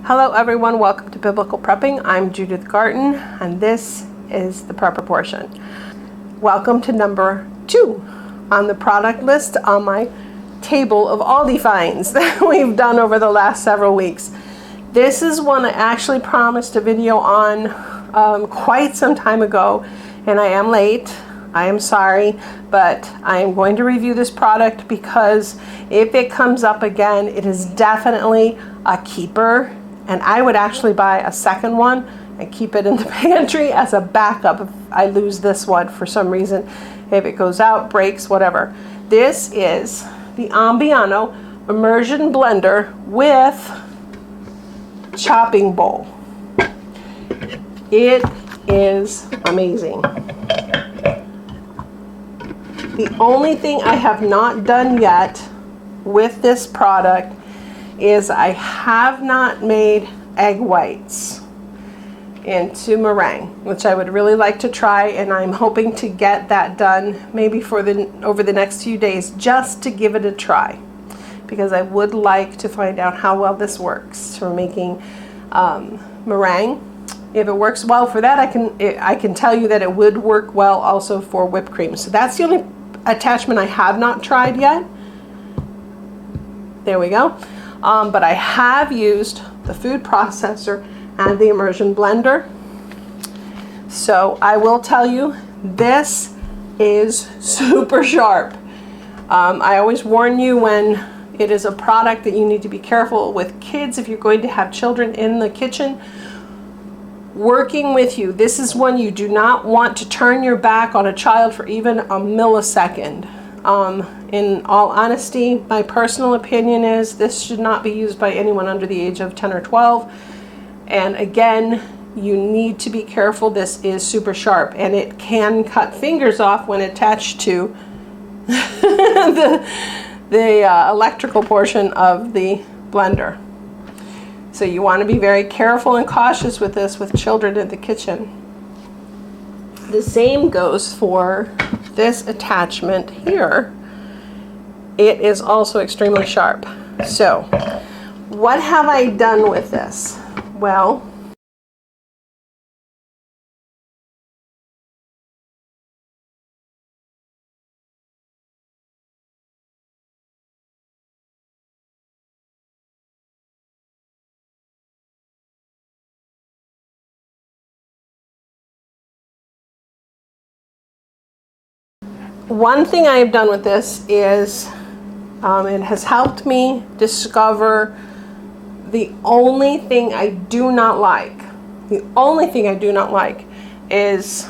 Hello everyone, welcome to Biblical Prepping. I'm Judith Garten and this is the prepper portion. Welcome to number 2 on the product list on my table of Aldi Finds that we've done over the last several weeks. This is one I actually promised a video on quite some time ago, and I am late. I am sorry, but I am going to review this product because if it comes up again, it is definitely a keeper. And I would actually buy a second one and keep it in the pantry as a backup if I lose this one for some reason, if it goes out, breaks, whatever. This is the Ambiano Immersion Blender with chopping bowl. It is amazing. The only thing I have not done yet with this product is I have not made egg whites into meringue, which I would really like to try, and I'm hoping to get that done maybe over the next few days just to give it a try, because I would like to find out how well this works for making meringue. If it works well for that, I can tell you that it would work well also for whipped cream. So that's the only attachment I have not tried yet. There we go. But I have used the food processor and the Immersion Blender. So I will tell you, this is super sharp. I always warn you when it is a product that you need to be careful with kids if you're going to have children in the kitchen working with you. This is one you do not want to turn your back on a child for even a millisecond. In all honesty, my personal opinion is this should not be used by anyone under the age of 10 or 12. And again, you need to be careful. This is super sharp and it can cut fingers off when attached to the electrical portion of the blender. So you want to be very careful and cautious with this with children in the kitchen. The same goes for this attachment here. It is also extremely sharp. So what have I done with this? Well, one thing I have done with this is it has helped me discover the only thing I do not like. The only thing I do not like is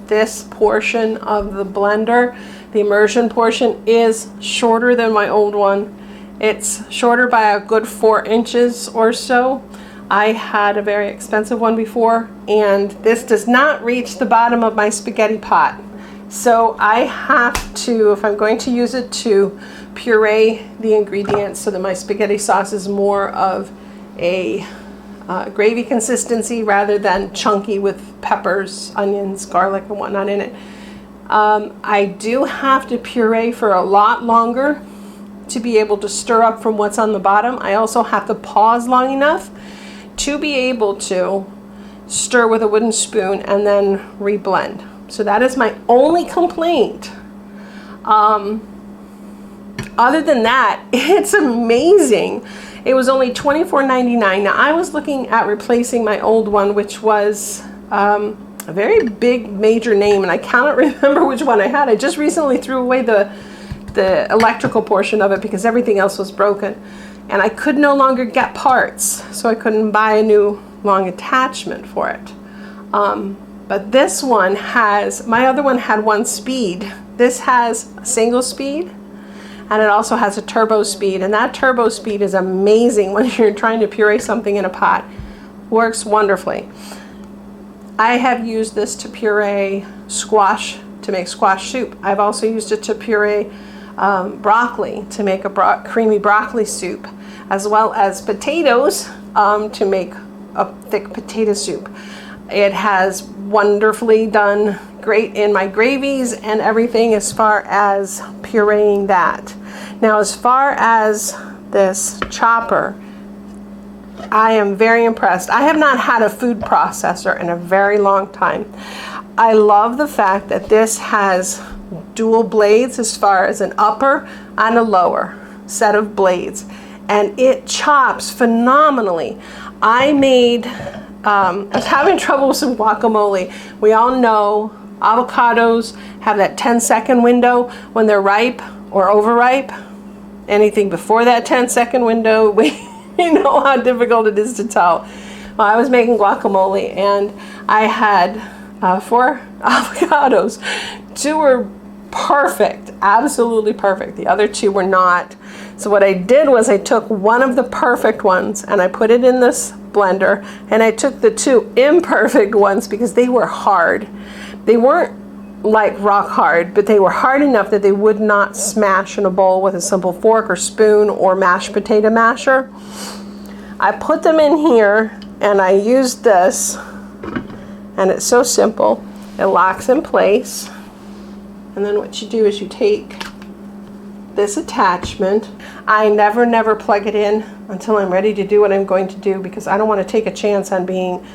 this portion of the blender. The immersion portion is shorter than my old one. It's shorter by a good 4 inches or so. I had a very expensive one before, and this does not reach the bottom of my spaghetti pot. So I have to, if I'm going to use it, to puree the ingredients so that my spaghetti sauce is more of a gravy consistency rather than chunky with peppers, onions, garlic, and whatnot in it. I do have to puree for a lot longer to be able to stir up from what's on the bottom. I also have to pause long enough to be able to stir with a wooden spoon and then reblend. So that is my only complaint. Other than that, it's amazing. It was only $24.99. Now I was looking at replacing my old one, which was a very big major name, and I cannot remember which one I had. I just recently threw away the electrical portion of it because everything else was broken, and I could no longer get parts, so I couldn't buy a new long attachment for it. But this one has, my other one had 1 speed. This has a single speed, and it also has a turbo speed, and that turbo speed is amazing when you're trying to puree something in a pot. Works wonderfully. I have used this to puree squash, to make squash soup. I've also used it to puree broccoli, to make a creamy broccoli soup, as well as potatoes to make a thick potato soup. It has wonderfully done great in my gravies and everything as far as pureeing that. Now, as far as this chopper, I am very impressed. I have not had a food processor in a very long time. I love the fact that this has dual blades as far as an upper and a lower set of blades, and it chops phenomenally. I was having trouble with some guacamole. We all know avocados have that 10-second window when they're ripe or overripe. Anything before that 10-second window, we know how difficult it is to tell. Well, I was making guacamole and I had 4 avocados. 2 were perfect, absolutely perfect. The other 2 were not. So what I did was I took one of the perfect ones and I put it in this blender, and I took the 2 imperfect ones because they were hard. They weren't like rock hard, but they were hard enough that they would not smash in a bowl with a simple fork or spoon or mashed potato masher. I put them in here and I used this, and it's so simple. It locks in place, and then what you do is you take this attachment. I never plug it in until I'm ready to do what I'm going to do, because I don't want to take a chance on being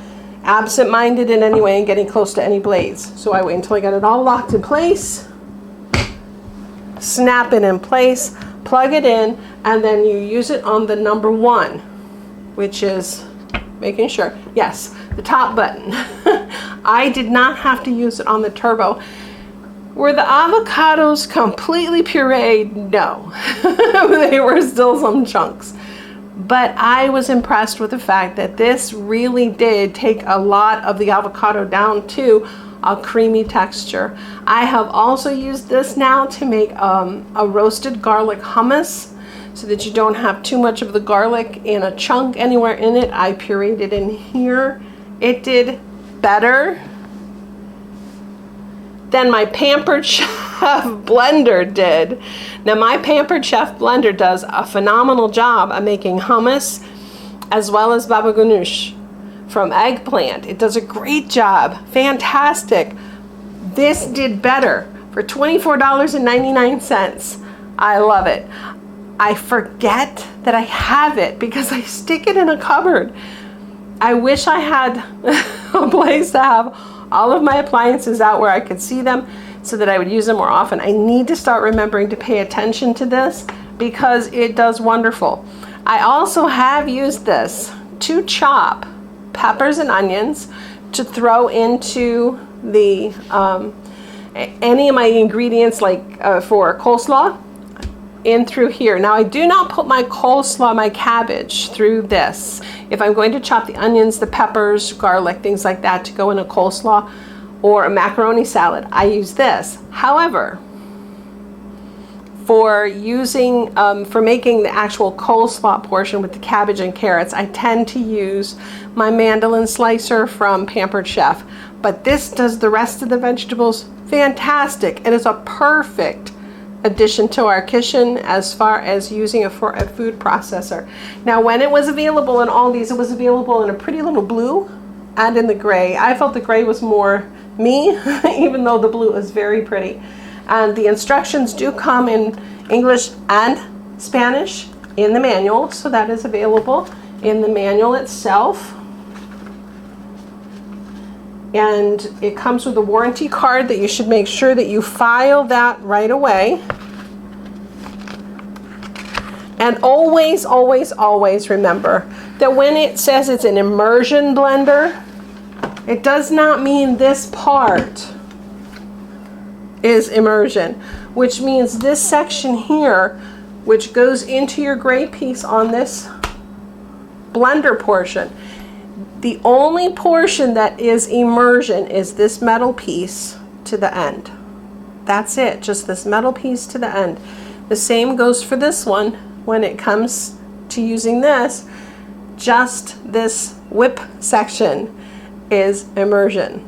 absent-minded in any way and getting close to any blades. So I wait until I get it all locked in place, snap it in place, plug it in, and then you use it on the number 1, which is making sure, yes, the top button. I did not have to use it on the turbo. Were the avocados completely pureed? No. They were still some chunks. But I was impressed with the fact that this really did take a lot of the avocado down to a creamy texture. I have also used this now to make a roasted garlic hummus, so that you don't have too much of the garlic in a chunk anywhere in it. I pureed it in here. It did better than my Pampered Chef blender did. Now my Pampered Chef blender does a phenomenal job of making hummus as well as baba ganoush from eggplant. It does a great job, fantastic. This did better for $24.99. I love it. I forget that I have it because I stick it in a cupboard. I wish I had a place to have all of my appliances out where I could see them so that I would use them more often. I need to start remembering to pay attention to this because it does wonderful. I also have used this to chop peppers and onions to throw into the any of my ingredients, like for coleslaw, in through here. Now I do not put my coleslaw, my cabbage, through this. If I'm going to chop the onions, the peppers, garlic, things like that to go in a coleslaw or a macaroni salad, I use this. However, for using, for making the actual coleslaw portion with the cabbage and carrots, I tend to use my mandolin slicer from Pampered Chef. But this does the rest of the vegetables fantastic. It is a perfect addition to our kitchen as far as using a food processor. Now when it was available in Aldi's, it was available in a pretty little blue and in the gray. I felt the gray was more me, even though the blue is very pretty. And the instructions do come in English and Spanish in the manual, so that is available in the manual itself. And it comes with a warranty card that you should make sure that you file that right away. And always, always, always remember that when it says it's an immersion blender, it does not mean this part is immersion, which means this section here, which goes into your gray piece on this blender portion. The only portion that is immersion is this metal piece to the end. That's it, just this metal piece to the end. The same goes for this one. When it comes to using this, just this whip section is immersion.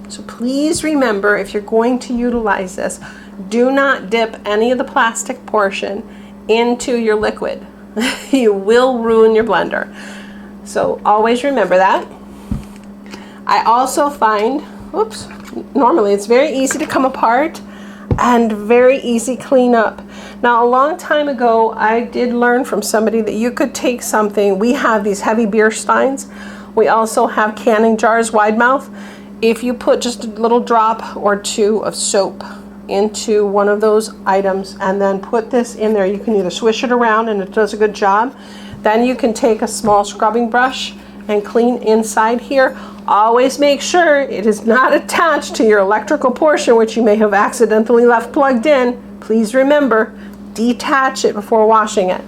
So please remember, if you're going to utilize this, do not dip any of the plastic portion into your liquid. You will ruin your blender. So always remember that. I also find, normally it's very easy to come apart and very easy clean up. Now, a long time ago, I did learn from somebody that you could take something. We have these heavy beer steins. We also have canning jars, wide mouth. If you put just a little drop or two of soap into one of those items and then put this in there, you can either swish it around and it does a good job. Then you can take a small scrubbing brush and clean inside here. Always make sure it is not attached to your electrical portion, which you may have accidentally left plugged in. Please remember, detach it before washing it.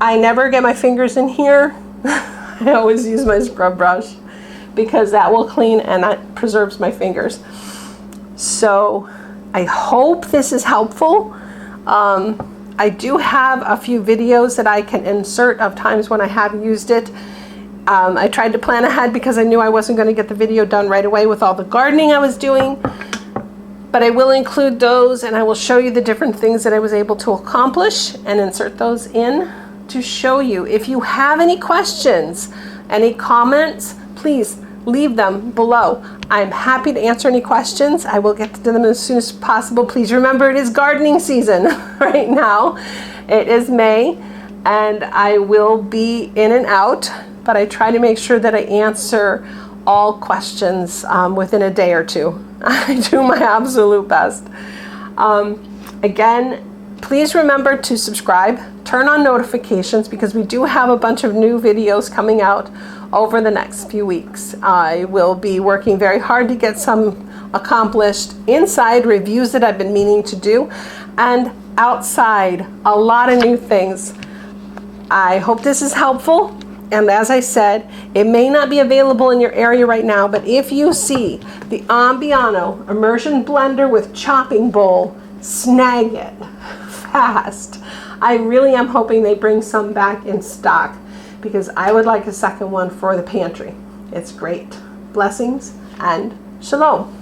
I never get my fingers in here. I always use my scrub brush because that will clean and that preserves my fingers. So I hope this is helpful. I do have a few videos that I can insert of times when I have used it. I tried to plan ahead because I knew I wasn't going to get the video done right away with all the gardening I was doing. But I will include those and I will show you the different things that I was able to accomplish and insert those in to show you. If you have any questions, any comments, please leave them below. I'm happy to answer any questions. I will get to them as soon as possible. Please remember it is gardening season right now. It is May and I will be in and out, but I try to make sure that I answer all questions within a day or two. I do my absolute best. Again, please remember to subscribe, turn on notifications because we do have a bunch of new videos coming out over the next few weeks. I will be working very hard to get some accomplished inside reviews that I've been meaning to do, and outside, a lot of new things. I hope this is helpful. And as I said, it may not be available in your area right now, but if you see the Ambiano Immersion Blender with chopping bowl, snag it fast. I really am hoping they bring some back in stock because I would like a second one for the pantry. It's great. Blessings and shalom.